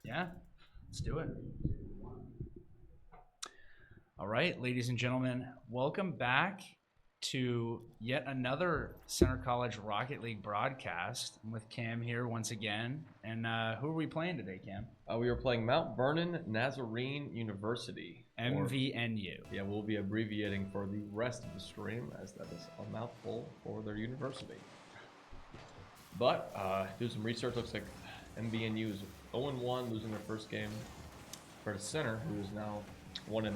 Yeah, let's do it. All right, ladies and gentlemen, welcome back to yet another Center College Rocket League broadcast. I'm with Cam here once again. And who are we playing today, Cam? We are playing Mount Vernon Nazarene University. MVNU. Yeah, we'll be abbreviating for the rest of the stream, as that is a mouthful for their university. But do some research. Looks like MVNU is 0-1, losing their first game for the Center, who is now 1-0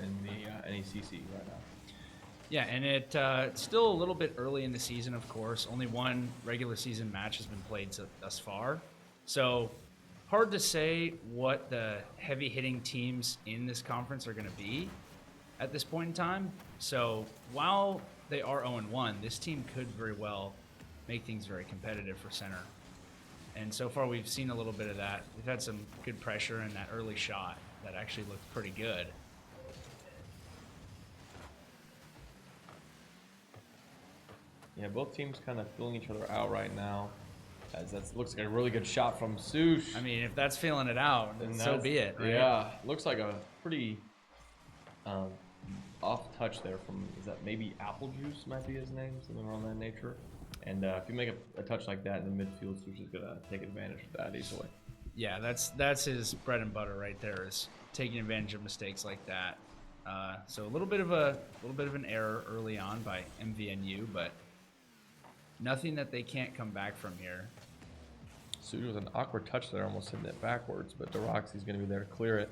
in the NECC right now. Yeah, and it's still a little bit early in the season, of course. Only one regular season match has been played thus far. So hard to say what the heavy-hitting teams in this conference are going to be at this point in time. So while they are 0-1, this team could very well make things very competitive for Center. And so far we've seen a little bit of that. We've had some good pressure in that early shot that actually looked pretty good. Yeah, both teams kind of filling each other out right now, as that looks like a really good shot from Sush. I mean, if that's feeling it out, then so be it, right? Yeah, looks like a pretty off touch there from, is that maybe Apple Juice might be his name, something around that nature. And if you make a touch like that in the midfield, Sush is going to take advantage of that easily. Yeah, that's his bread and butter right there, is taking advantage of mistakes like that. So a little bit of an error early on by MVNU, but nothing that they can't come back from here. Sush with an awkward touch there, almost hitting it backwards, but Deroxy's going to be there to clear it.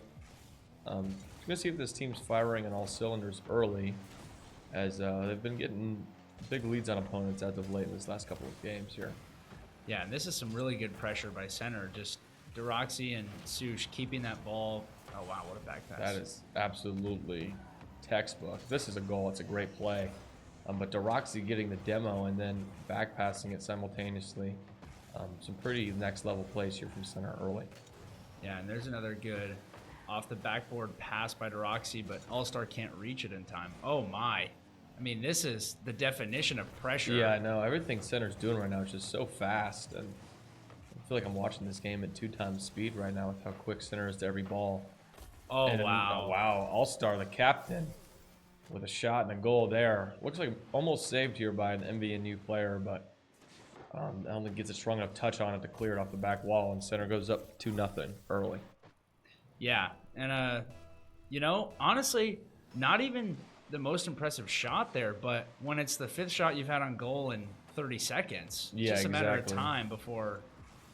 I'm going to see if this team's firing on all cylinders early, as they've been getting big leads on opponents as of late in this last couple of games here. Yeah, and this is some really good pressure by Center. Just Deroxy and Sush keeping that ball. Oh, wow, what a back pass. That is absolutely textbook. If this is a goal, it's a great play. But Deroxy getting the demo and then back passing it simultaneously. Some pretty next level plays here from Center early. Yeah, and there's another good off the backboard pass by Deroxy, but All-Star can't reach it in time. Oh, my. I mean, this is the definition of pressure. Yeah, I know. Everything Center's doing right now is just so fast. And I feel like I'm watching this game at 2x speed right now with how quick Center is to every ball. Oh, wow. Oh, wow. All-Star, the captain, with a shot and a goal there. Looks like almost saved here by an MVNU player, but only gets a strong enough touch on it to clear it off the back wall, and Center goes up 2-0 early. Yeah, and, you know, honestly, not even the most impressive shot there, but when it's the fifth shot you've had on goal in 30 seconds, it's just a matter of time before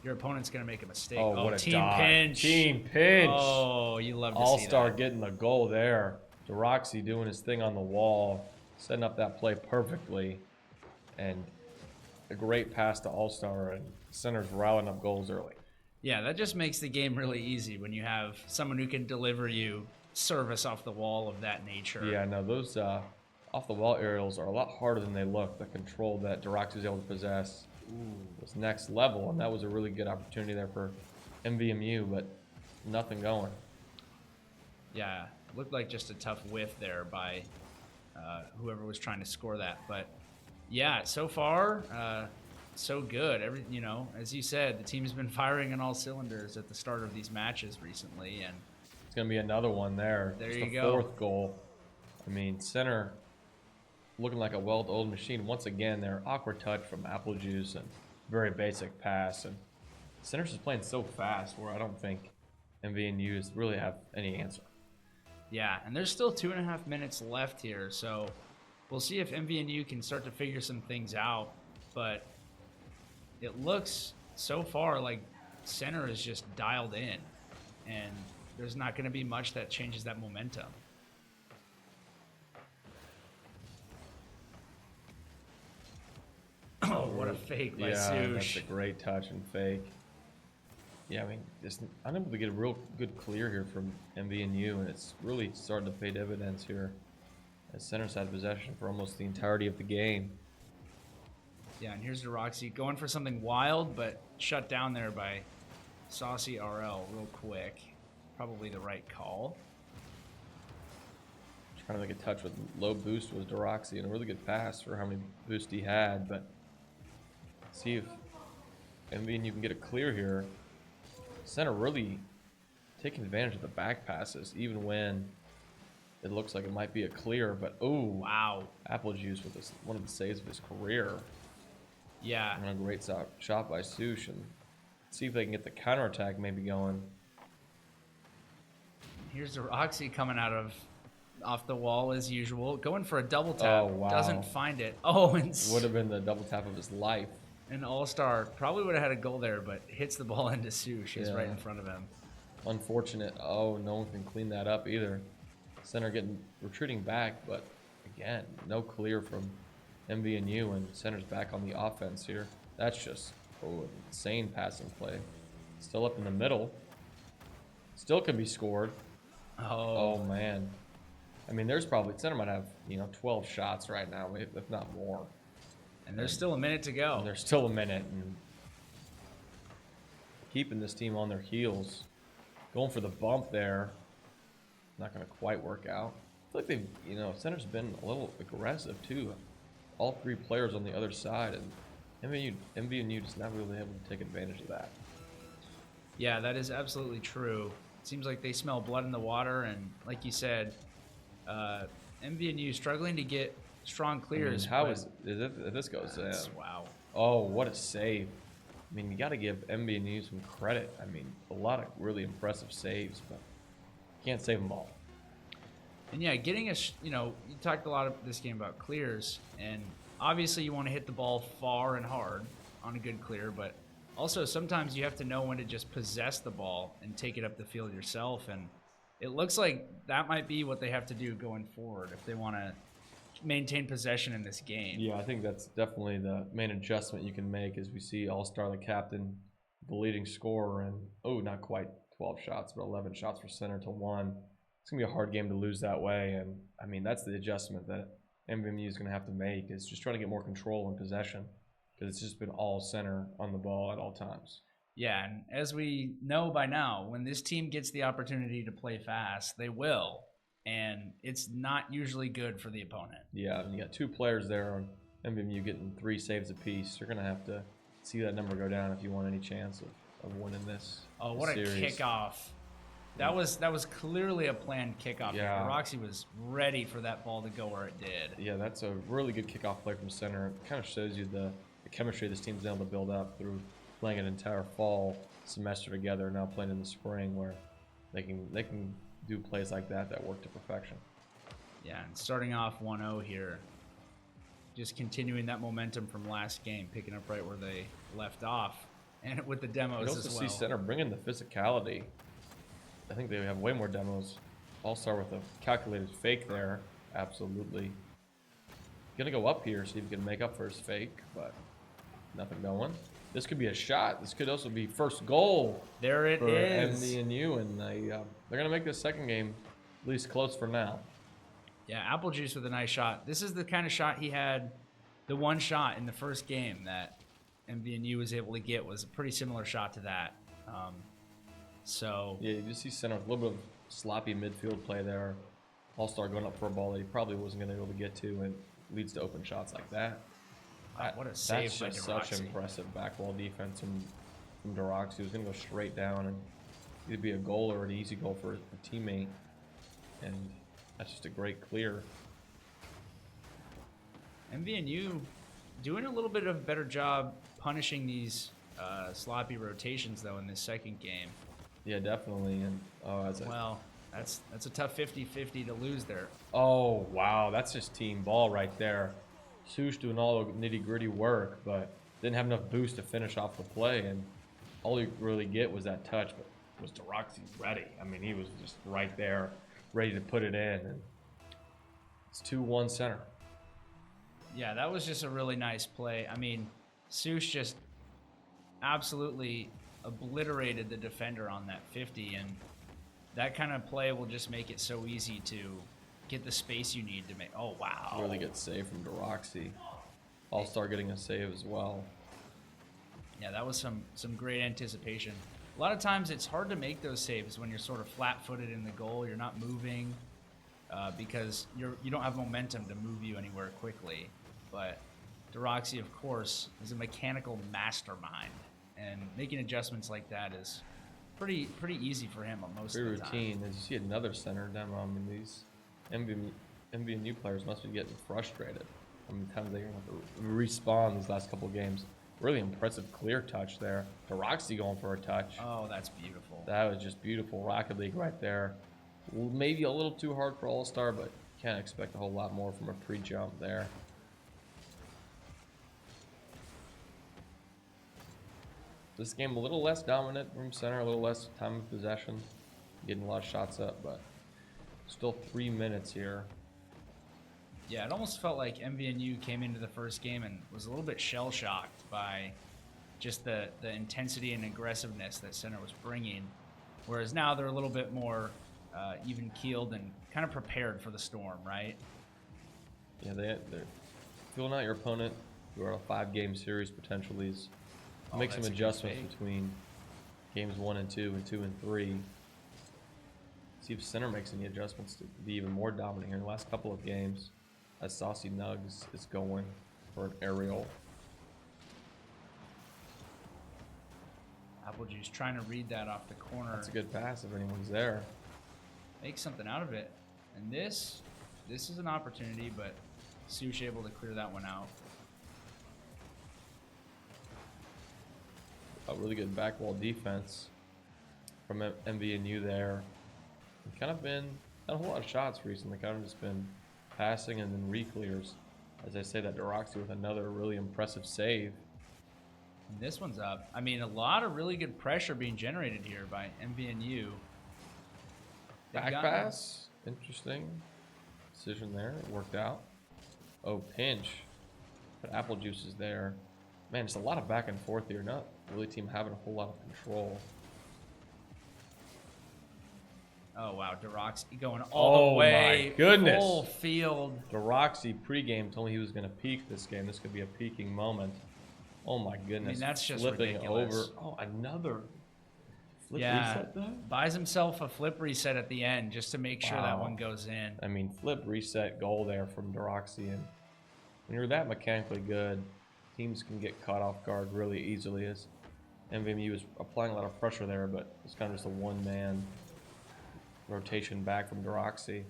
your opponent's going to make a mistake. Oh, what a team dive. pinch. Team pinch. Oh, you love to see All-Star that. getting the goal there. Deroxy doing his thing on the wall, setting up that play perfectly. And a great pass to All-Star, and center's riling up goals early. Yeah, that just makes the game really easy when you have someone who can deliver you service off the wall of that nature. Yeah, no, those off-the-wall aerials are a lot harder than they look. The control that Deroxy was able to possess was next level, and that was a really good opportunity there for MVMU, but nothing going. Yeah, looked like just a tough whiff there by whoever was trying to score that. But yeah, so far, so good. As you said, the team's been firing on all cylinders at the start of these matches recently, and It's going to be another one there. There Just you the go. fourth goal. I mean, center looking like a well-oiled machine. Once again, there, awkward touch from Apple Juice and very basic pass. And center's just playing so fast where I don't think MVNUs really have any answer. yeah, and there's still 2.5 minutes left here, so we'll see if MVNU can start to figure some things out. But it looks so far like center is just dialed in, and there's not going to be much that changes that momentum. Oh, what a fake by Yeah, Sush. that's a great touch and fake. Yeah, I mean, just unable to get a real good clear here from MVNU, and it's really starting to pay dividends here as center's had possession for almost the entirety of the game. Yeah, and here's Deroxy going for something wild, but shut down there by Saucy RL real quick. Probably the right call. Trying to make a touch with low boost was Deroxy, and a really good pass for how many boosts he had, but see if MVNU can get a clear here. Center really taking advantage of the back passes, even when it looks like it might be a clear, but oh, Wow. Apple Juice with this, one of the saves of his career. Yeah. And a great shot by Sush, and see if they can get the counterattack maybe going. Here's Deroxy coming off the wall as usual, going for a double tap. Oh, wow. Doesn't find it. Oh, and Would have been the double tap of his life. an all-star probably would have had a goal there, but hits the ball into Sush. He's right in front of him. Unfortunate. Oh, no one can clean that up either. Center retreating back, but again, no clear from MVNU, and center's back on the offense here. That's just an insane passing play. Still up in the middle. Still can be scored. Oh, Oh man. I mean, there's probably center might have 12 shots right now, if not more. and there's still a minute to go. And there's still a minute, and keeping this team on their heels. Going for the bump there. Not going to quite work out. I feel like they've, center's been a little aggressive too. All three players on the other side, and MVNU just not really able to take advantage of that. Yeah, that is absolutely true. It seems like they smell blood in the water, and like you said, MVNU struggling to get strong clears. How is it if this goes in? Wow. Oh, what a save. I mean, you got to give MVNU some credit. I mean, a lot of really impressive saves, but can't save them all. And yeah, getting you talked a lot of this game about clears, and obviously you want to hit the ball far and hard on a good clear, but also sometimes you have to know when to just possess the ball and take it up the field yourself, and it looks like that might be what they have to do going forward if they want to maintain possession in this game. Yeah, I think that's definitely the main adjustment you can make as we see All-Star, the captain, the leading scorer, and not quite 12 shots, but 11 shots for center to 1. It's going to be a hard game to lose that way, and I mean, that's the adjustment that MVMU is going to have to make, is just trying to get more control and possession, because it's just been all center on the ball at all times. Yeah, and as we know by now, when this team gets the opportunity to play fast, they will, and it's not usually good for the opponent. Yeah, and you got two players there on MVMU getting 3 saves apiece. You're going to have to see that number go down if you want any chance of winning this. Oh, what series. a kickoff. That was clearly a planned kickoff. Yeah. Roxy was ready for that ball to go where it did. Yeah, that's a really good kickoff play from center. It kind of shows you the chemistry this team's been able to build up through playing an entire fall semester together, now playing in the spring, where they can do plays like that work to perfection. Yeah, and starting off 1-0 here. Just continuing that momentum from last game, picking up right where they left off. and with the You demos also as see well. center bringing the physicality. I think they have way more demos. All-Star with a calculated fake there. Absolutely. Gonna go up here, see if he can make up for his fake, but nothing going. This could be a shot. This could also be first goal There it for is. MVNU, and they're gonna make this second game at least close for now. Yeah, Apple Juice with a nice shot. This is the kind of shot he had. The one shot in the first game that MVNU was able to get was a pretty similar shot to that. So Yeah, you just see center with a little bit of sloppy midfield play there. All-Star going up for a ball that he probably wasn't going to be able to get to, and leads to open shots like that. wow, what a save That's by just such Deroxy. impressive back wall defense from Deroxy. He was going to go straight down and either be a goal or an easy goal for a teammate. And that's just a great clear. MVNU doing a little bit of a better job punishing these sloppy rotations though in this second game. Yeah, definitely. And Well, that's a tough 50-50 to lose there. oh wow, that's just team ball right there. Sush doing all the nitty gritty work, but didn't have enough boost to finish off the play, and all you really get was that touch. But was Deroxy ready? I mean, he was just right there, ready to put it in, and it's 2-1 center. Yeah, that was just a really nice play. I mean, Sush just absolutely obliterated the defender on that 50, and that kind of play will just make it so easy to get the space you need to make. Oh, wow. Really good save from Deroxy. All-Star getting a save as well. Yeah, that was some great anticipation. A lot of times it's hard to make those saves when you're sort of flat-footed in the goal. You're not moving because you don't have momentum to move you anywhere quickly. But Deroxy, of course, is a mechanical mastermind, and making adjustments like that is pretty easy for him most Pretty of the time. routine. As you see another center demo, I mean, these MVNU players must be getting frustrated. I mean, times they're going to have to respawn these last couple of games. Really impressive clear touch there. Deroxy going for a touch. Oh, that's beautiful. That was just beautiful. Rocket League right there. Maybe a little too hard for All-Star, but can't expect a whole lot more from a pre-jump there. This game a little less dominant from center, a little less time of possession. Getting a lot of shots up, but still 3 minutes here. Yeah, it almost felt like MVNU came into the first game and was a little bit shell-shocked by just the intensity and aggressiveness that center was bringing, whereas now they're a little bit more even-keeled and kind of prepared for the storm, right? Yeah, they're feeling out your opponent. You're on a 5-game series potentially. Make some that's a good adjustments fake. between games 1 and 2 and 2 and 3. See if center makes any adjustments to be even more dominant here in the last couple of games. As Saucy Nugs is going for an aerial. Apple Juice trying to read that off the corner. That's a good pass if anyone's there. Make something out of it. And this is an opportunity, but Sush able to clear that one out. A really good back wall defense from MVNU there. Kind of been not a whole lot of shots recently. Kind of just been passing and then re-clears. As I say, that Deroxy with another really impressive save. And this one's up. I mean, a lot of really good pressure being generated here by MVNU. They've Back got- pass, interesting decision there. It worked out. Oh, pinch, but Apple Juice is there. Man, it's a lot of back and forth here. Not really team having a whole lot of control. Oh, wow. Deroxy going all the way. My goodness. Full field. Deroxy pregame told me he was going to peak this game. This could be a peaking moment. Oh my goodness. that's just flipping ridiculous. over. Oh, another flip Yeah. reset there? Buys himself a flip reset at the end just to make sure that Wow. one goes in. I mean, flip reset goal there from Deroxy. And when you're that mechanically good, teams can get caught off guard really easily. As MVMU is applying a lot of pressure there, but it's kind of just a one-man rotation back from Deroxy.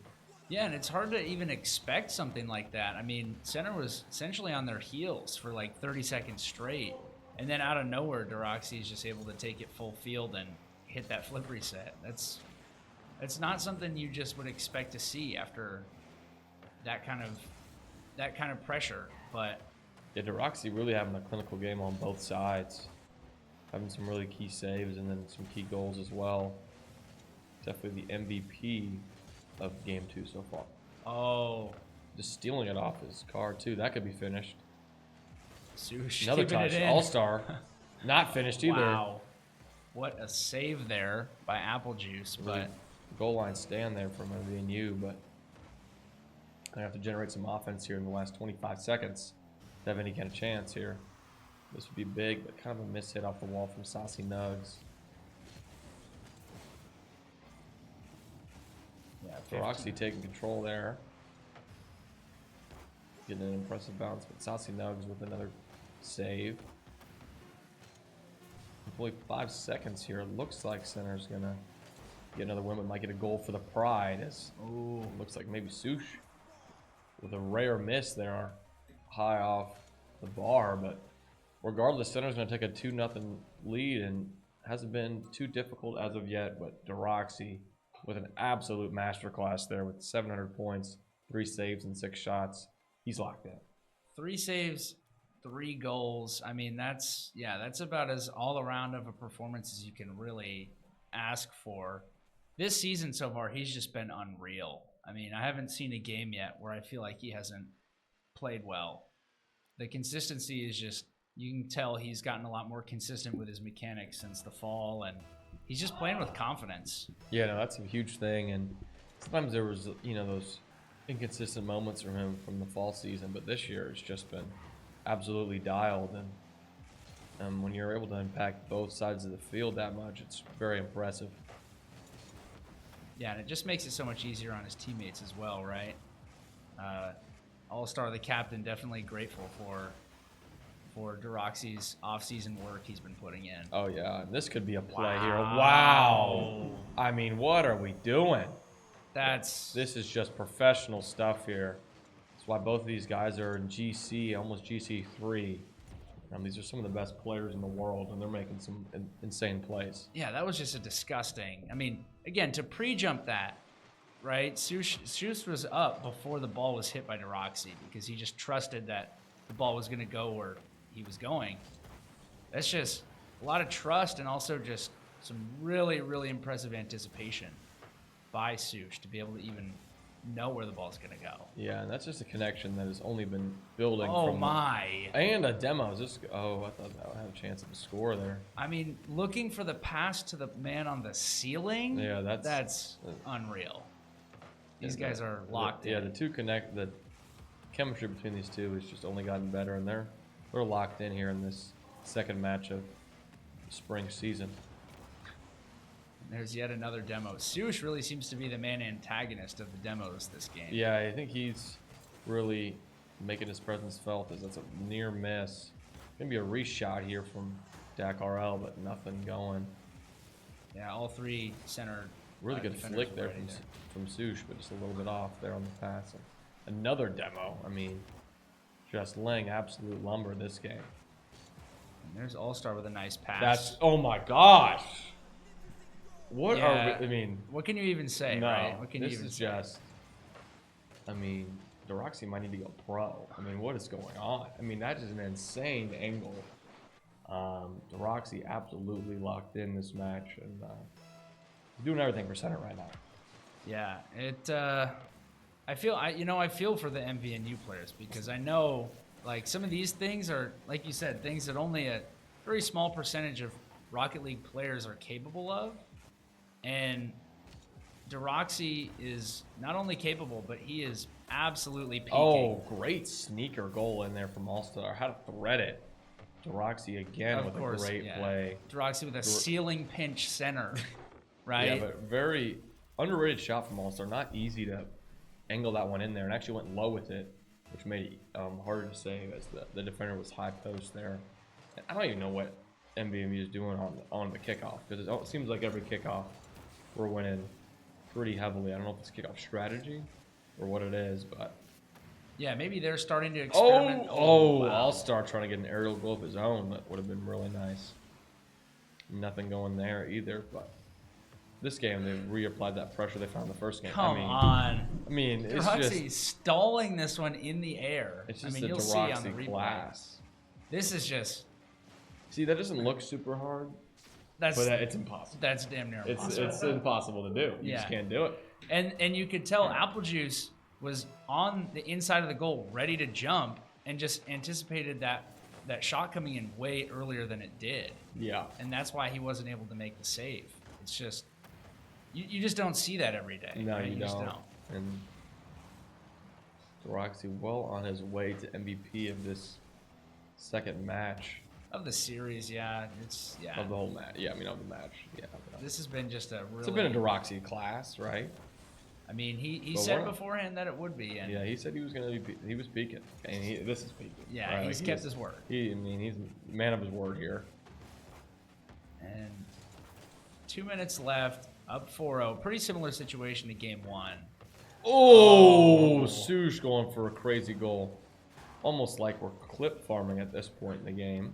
Yeah, and it's hard to even expect something like that. I mean, center was essentially on their heels for like 30 seconds straight. And then out of nowhere, Deroxy is just able to take it full field and hit that flip reset. That's not something you just would expect to see after that kind of pressure. But Yeah, Deroxy really having a clinical game on both sides. having some really key saves and then some key goals as well. Definitely the MVP of game 2 so far. Oh, Just stealing it off his car too. That could be finished. Sush Another keeping touch. it in. All-star. Not finished either. Wow. What a save there by Apple Juice, Really but goal line stand there from MVNU, but I have to generate some offense here in the last 25 seconds to have any kind of chance here. This would be big, but kind of a miss hit off the wall from Saucy Nugs. yeah, Roxy taking control there. Getting an impressive bounce, but Saucy Nugs with another save. Only 5 seconds here. It looks like Center's gonna get another win, but might get a goal for the Pride. As looks like maybe Sush with a rare miss there, high off the bar. But regardless, Center's gonna take a 2-0 lead, and hasn't been too difficult as of yet. But Deroxy with an absolute masterclass there with 700 points, 3 saves and 6 shots. He's locked in. 3 saves, 3 goals. I mean, that's about as all around of a performance as you can really ask for. This season so far, he's just been unreal. I mean, I haven't seen a game yet where I feel like he hasn't played well. The consistency is just, you can tell he's gotten a lot more consistent with his mechanics since the fall, and he's just playing with confidence. Yeah, no, that's a huge thing. And sometimes there was, those inconsistent moments from him from the fall season, but this year it's just been absolutely dialed. And when you're able to impact both sides of the field that much, it's very impressive. Yeah, and it just makes it so much easier on his teammates as well, right? All-Star, the captain, definitely grateful for Deroxy's off-season work he's been putting in. Oh yeah, and this could be a play here. Wow. Wow. I mean, what are we doing? This is just professional stuff here. That's why both of these guys are in GC, almost GC3. These are some of the best players in the world, and they're making some insane plays. Yeah, that was just a disgusting. I mean, again, to pre-jump that, right? Sush was up before the ball was hit by Deroxy because he just trusted that the ball was going to go where he was going. That's just a lot of trust and also just some really, really impressive anticipation by Sush to be able to even know where the ball's going to go. Yeah, and that's just a connection that has only been building. Oh, my. And a demo. I thought that would have a chance of a score there. I mean, looking for the pass to the man on the ceiling, yeah, that's unreal. These guys are locked in. Yeah, the chemistry between these two has just only gotten better, and they're locked in here in this second match of the spring season. There's yet another demo. Sush really seems to be the main antagonist of the demos this game. Yeah, I think he's really making his presence felt, as that's a near miss. Gonna be a reshot here from Dak RL, but nothing going. Yeah, all 3 center. Really good flick there from Sush, but just a little bit off there on the pass. And another demo. I mean, just laying absolute lumber this game. And there's All-Star with a nice pass. Oh my gosh. What are we, what can you even say, no, right? What can you even say? Deroxy might need to go pro. What is going on? That is an insane angle. Deroxy absolutely locked in this match, and doing everything for center right now. Yeah, I feel for the MVNU players because I know, like, some of these things are, like you said, things that only a very small percentage of Rocket League players are capable of. And Deroxy is not only capable, but he is absolutely peaking. Oh, great sneaker goal in there from All-Star. How to thread it. Deroxy again with a great play. Deroxy with a ceiling pinch center, right? Yeah, but very underrated shot from All-Star. Not easy to angle that one in there, and actually went low with it, which made it harder to save as the defender was high post there. And I don't even know what MVNU is doing on the kickoff, because it seems like every kickoff we're winning pretty heavily. I don't know if it's kickoff strategy or what it is, but yeah, maybe they're starting to experiment. Wow. All-Star trying to get an aerial goal of his own. That would have been really nice. Nothing going there either, but this game they reapplied that pressure they found in the first game. Come on. It's Deroxy just stalling this one in the air. It's just you'll see on the replay. class. This is just See, that doesn't look super hard, That's but it's impossible. That's damn near impossible. It's impossible to do. You just can't do it. And you could tell Applejuice was on the inside of the goal, ready to jump, and just anticipated that shot coming in way earlier than it did. Yeah. And that's why he wasn't able to make the save. It's just you just don't see that every day. No, right? you just don't. And Roxy well on his way to MVP of this second match. Of the series, yeah. Of the whole match. Yeah, I mean, of the match. Yeah. This has been just a really... It's been a Deroxy class, right? I mean, he said beforehand that it would be. And yeah, he said he was going to be... He was peaking. And this is peaking. Yeah, right? He's kept his word. He's a man of his word here. And 2 minutes left, up 4-0. Pretty similar situation to game 1. Oh, Sush going for a crazy goal. Almost like we're clip farming at this point in the game.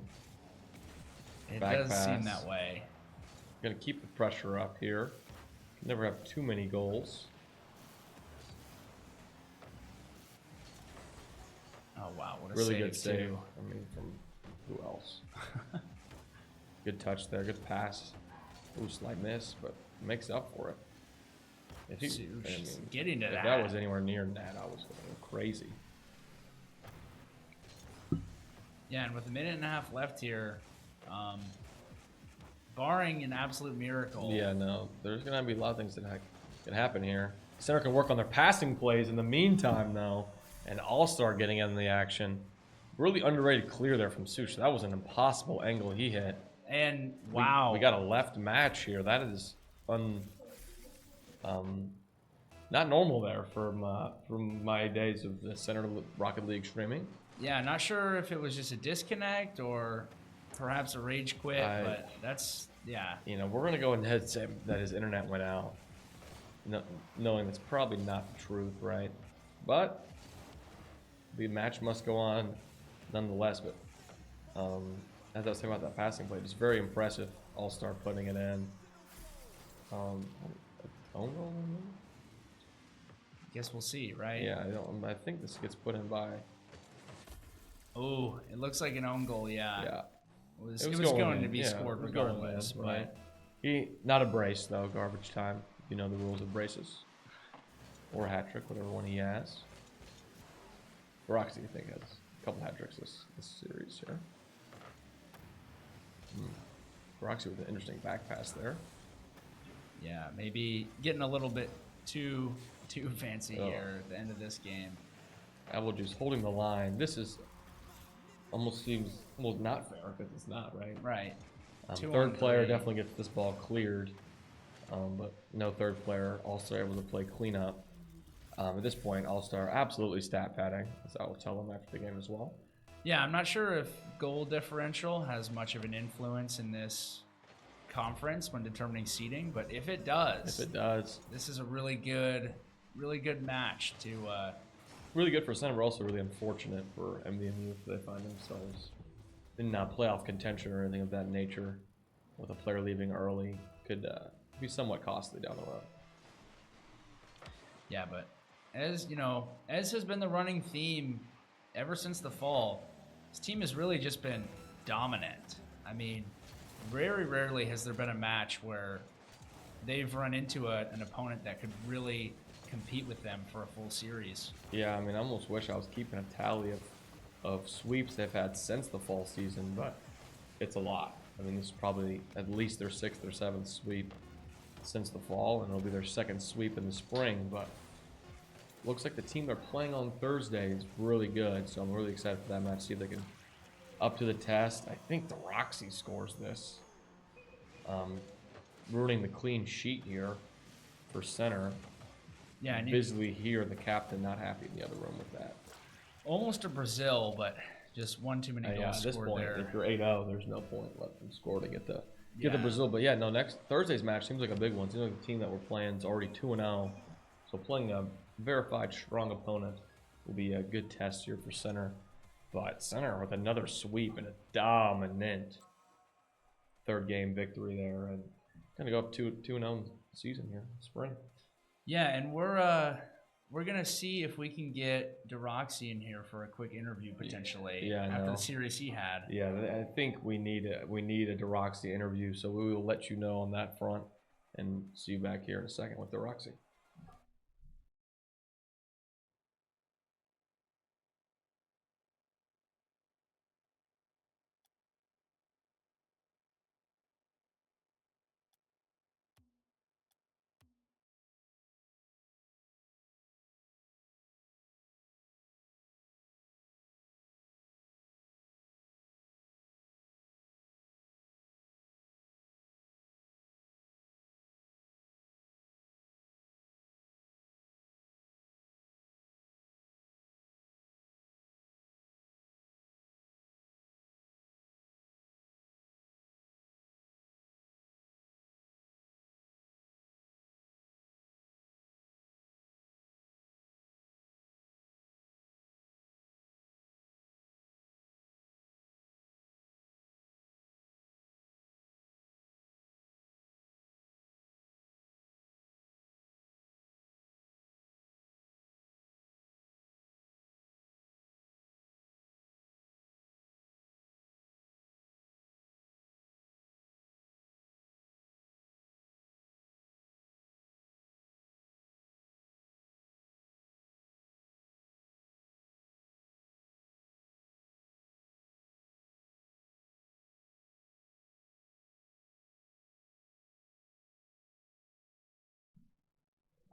It does seem that way. Gonna keep the pressure up here. Never have too many goals. Oh wow, what a really save good save. too. I mean, from who else? Good touch there, good pass. Ooh, slight miss, but makes up for it. If he, getting to if that. that was anywhere near net, I was going crazy. Yeah, and with a minute and a half left here, barring an absolute miracle. Yeah, no, there's going to be a lot of things that can happen here. Center can work on their passing plays in the meantime, though, and All-Star getting in the action. Really underrated clear there from Sush. That was an impossible angle he hit. And wow, we got a left match here. That is not normal there from my days of the Center Rocket League streaming. Yeah, not sure if it was just a disconnect or perhaps a rage quit, but that's, yeah. You know, we're going to go ahead and say that his internet went out, knowing that's probably not the truth, right? But the match must go on nonetheless. But as I was saying about that passing play, it's very impressive. All-Star putting it in. Guess we'll see, right? Yeah, I think this gets put in by. Oh, it looks like an own goal. Yeah. Yeah. It was going to be scored regardless, but not a brace though. Garbage time. You know the rules of braces, or a hat trick, whatever one he has. Roxy, I think, has a couple hat tricks this series here. Roxy with an interesting back pass there. Yeah, maybe getting a little bit too fancy here at the end of this game. Applejuice holding the line. This is almost seems not fair because it's not, right? Right. Third player definitely gets this ball cleared, but no third player also able to play cleanup. At this point, All-Star absolutely stat padding, as I will tell them after the game as well. Yeah, I'm not sure if goal differential has much of an influence in this conference when determining seeding, but if it does, this is a really good match to. Really good for Center, but also really unfortunate for MVNU if they find themselves in playoff contention or anything of that nature. With a player leaving early, could be somewhat costly down the road. Yeah, but as you know, as has been the running theme ever since the fall, this team has really just been dominant. I mean, very rarely has there been a match where they've run into an opponent that could really compete with them for a full series. Yeah, I mean, I almost wish I was keeping a tally of sweeps they've had since the fall season, but it's a lot. I mean, this is probably at least their 6th or 7th sweep since the fall, and it'll be their 2nd sweep in the spring, but looks like the team they're playing on Thursday is really good, so I'm really excited for that match, see if they can up to the test. I think the Roxy scores this. Ruining the clean sheet here for Center. Yeah, and visibly here, the captain not happy in the other room with that. Almost a Brazil, but just one too many goals at this scored point, there. If you're 8-0, there's no point let them score to get the Brazil. But yeah, no, next Thursday's match seems like a big one. Seems like the team that we're playing is already 2-0, so playing a verified strong opponent will be a good test here for Center. But Center with another sweep and a dominant 3rd game victory there, and gonna go up 2-0 season here, spring. Yeah, and we're we're gonna see if we can get Deroxy in here for a quick interview potentially. Yeah, I after know. the series he had. Yeah, I think we need a Deroxy interview, so we will let you know on that front, and see you back here in a second with Deroxy.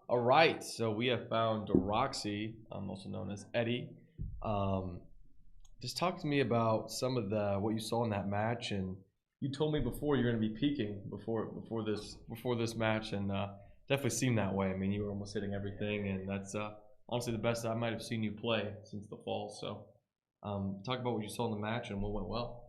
All right, so we have found Deroxy, also known as Eddie. Um, just talk to me about some of the what you saw in that match, and you told me before you're going to be peaking before this match, and definitely seemed that way. I mean, you were almost hitting everything, and that's honestly the best I might have seen you play since the fall. So, talk about what you saw in the match and what went well.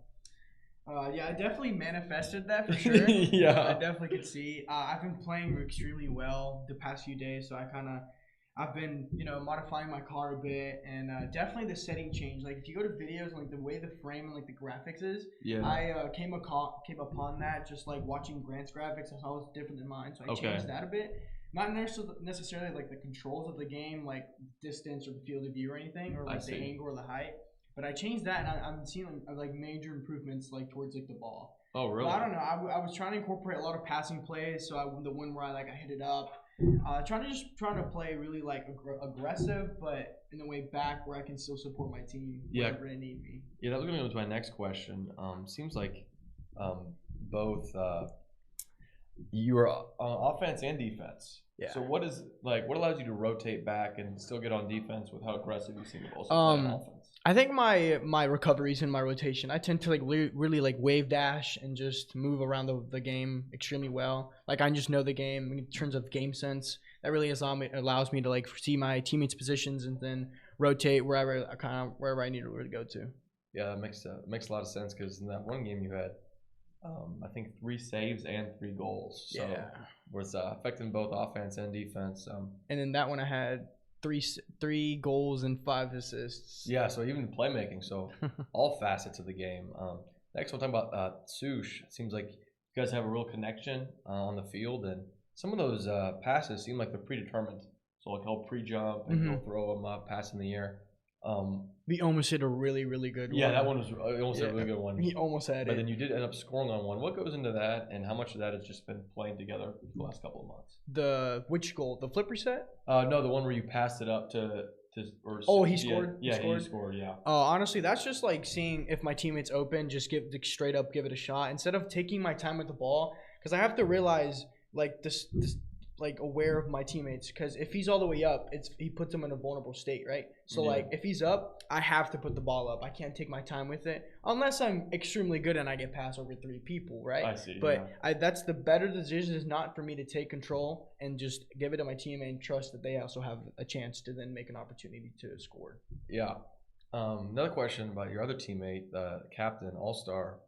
Yeah, I definitely manifested that for sure. Yeah. I definitely could see. I've been playing extremely well the past few days, so I've been, modifying my car a bit, and definitely the setting change. Like if you go to videos, like the way the frame and like the graphics is, Yeah. I came upon that just like watching Grant's graphics. I saw it was different than mine, so I Okay. changed that a bit. Not necessarily like the controls of the game, like distance or the field of view or anything, or like the angle or the height. But I changed that, and I'm seeing like major improvements like towards like the ball. Oh, really? But I don't know. I was trying to incorporate a lot of passing plays, so the one where I hit it up, trying to play really like aggressive, but in a way back where I can still support my team whenever they need me. Yeah, that was going to go to my next question. Seems like both you are on offense and defense. Yeah. So what allows you to rotate back and still get on defense with how aggressive you seem to also play on offense? I think my recoveries and my rotation, I tend to like really like wave dash and just move around the game extremely well. Like I just know the game in terms of game sense. That really allows me to like see my teammates' positions and then rotate wherever I need to go to. Yeah, that makes a lot of sense because in that one game you had, I think 3 saves and 3 goals. So was affecting both offense and defense. And then that one I had three goals and 5 assists. Yeah, so even playmaking, so all facets of the game. Next, we'll talk about Sush. It seems like you guys have a real connection on the field, and some of those passes seem like they're predetermined. So like he'll pre-jump and he'll throw them up, pass in the air. We almost hit a really good one. Yeah, that one was almost a really good one. He almost had it. But then you did end up scoring on one. What goes into that, and how much of that has just been playing together the last couple of months? Which goal? The flip reset? No, the one where you passed it up to. He scored. Yeah, he scored. Yeah. Honestly, that's just like seeing if my teammate's open. Just straight up give it a shot instead of taking my time with the ball, because I have to realize like this like aware of my teammates, because if he's all the way up, he puts him in a vulnerable state, right? So like if he's up, I have to put the ball up. I can't take my time with it unless I'm extremely good and I get past over 3 people, right? I see. But that's the better decision, is not for me to take control and just give it to my teammate and trust that they also have a chance to then make an opportunity to score. Yeah. Another question about your other teammate, the captain, all-star.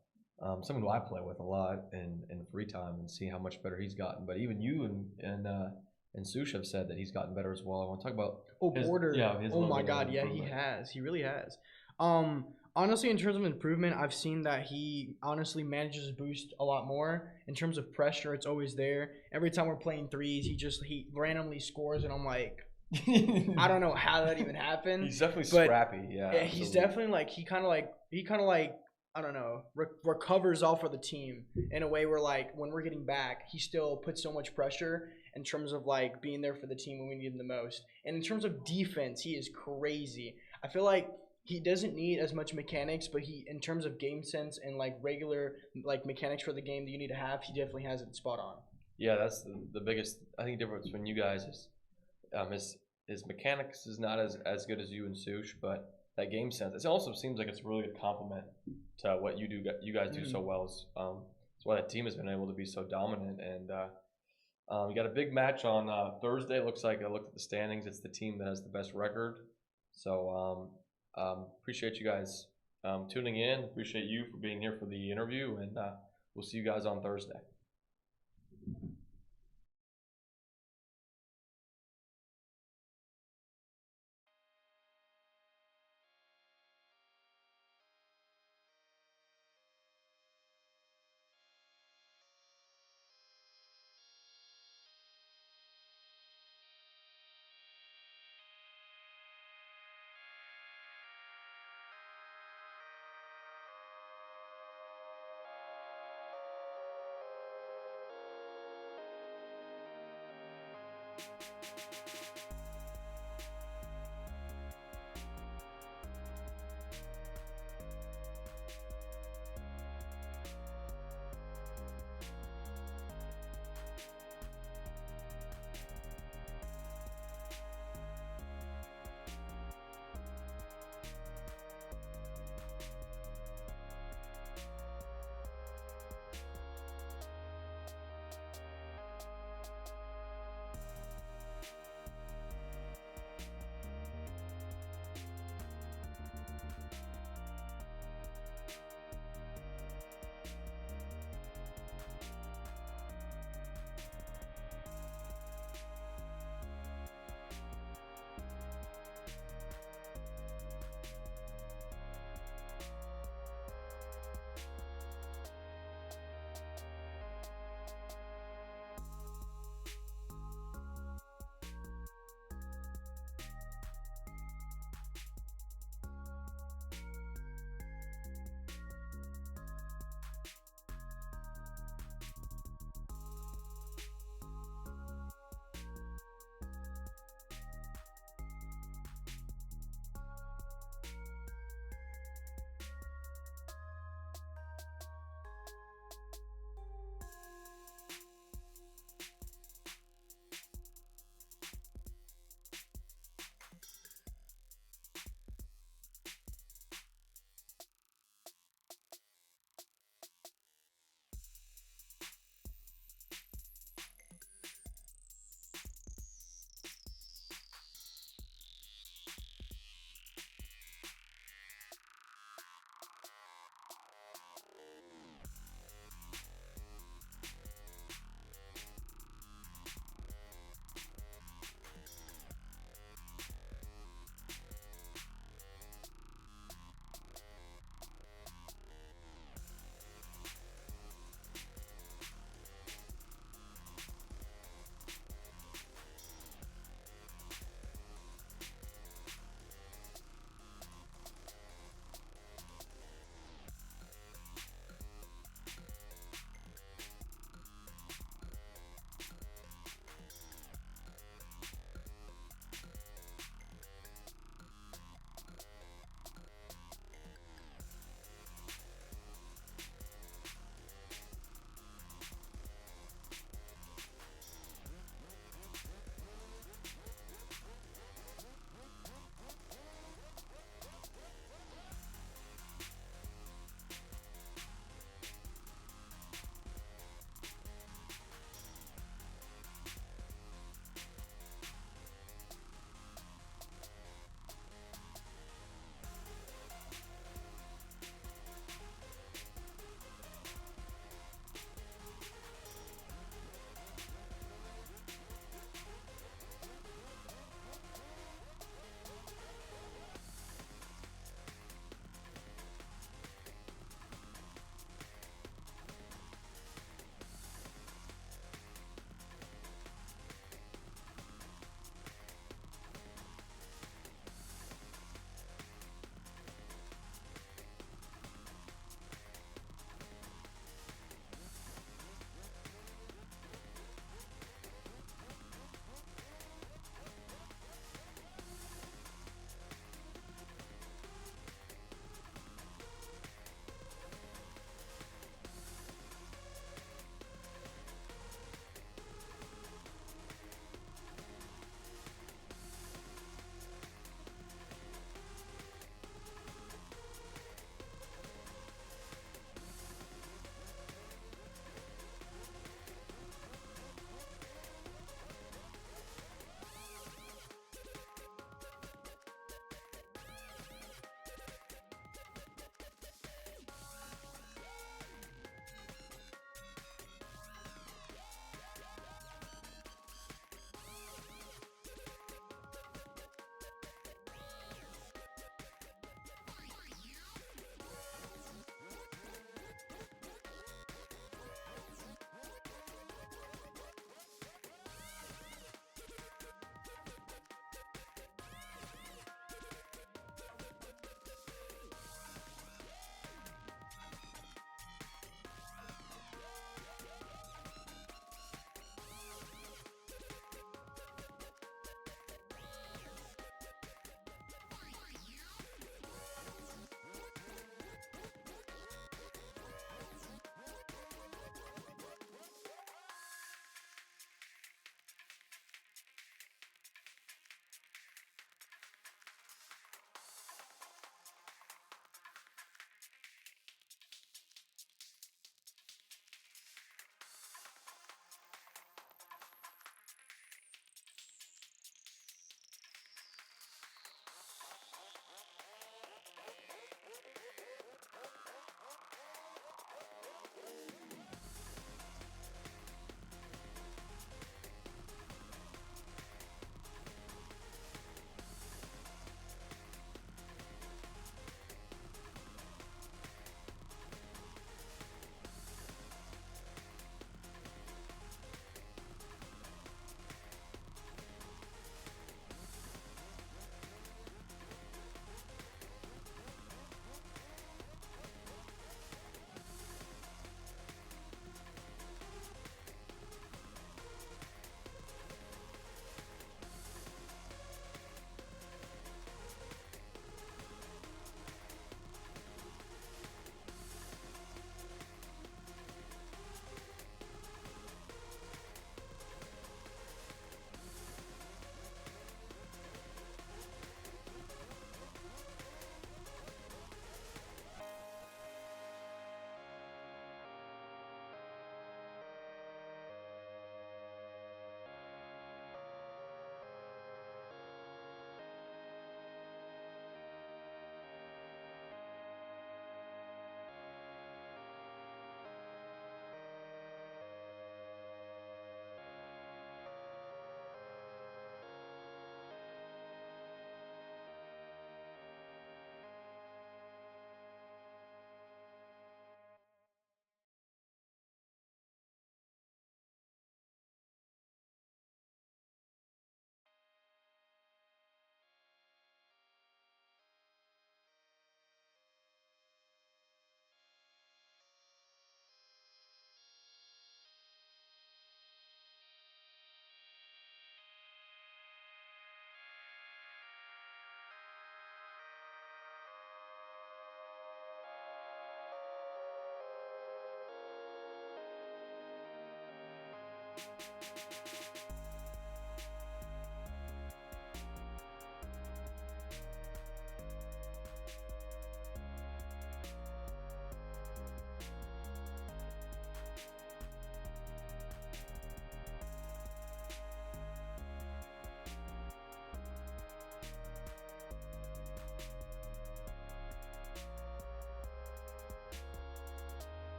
Someone who I play with a lot in free time and see how much better he's gotten. But even you and Sush have said that he's gotten better as well. I want to talk about Border. Oh my God, yeah, he has. He really has. Honestly, in terms of improvement, I've seen that he honestly manages to boost a lot more. In terms of pressure, it's always there. Every time we're playing threes, he randomly scores, and I'm like, I don't know how that even happened. He's definitely but scrappy. Yeah, he's absolutely. definitely like he kind of like I don't know recovers all for the team in a way where like when we're getting back, he still puts so much pressure in terms of like being there for the team when we need him the most. And in terms of defense, he is crazy. I feel like he doesn't need as much mechanics, but he in terms of game sense and like regular like mechanics for the game that you need to have, he definitely has it spot on. Yeah, that's the biggest I think difference between you guys is his mechanics is not as good as you and Sush, but that game sense. It also seems like it's a really good compliment to what you guys do so well. It's why that team has been able to be so dominant. And you got a big match on Thursday. Looks like I looked at the standings. It's the team that has the best record. So appreciate you guys tuning in. Appreciate you for being here for the interview, and we'll see you guys on Thursday.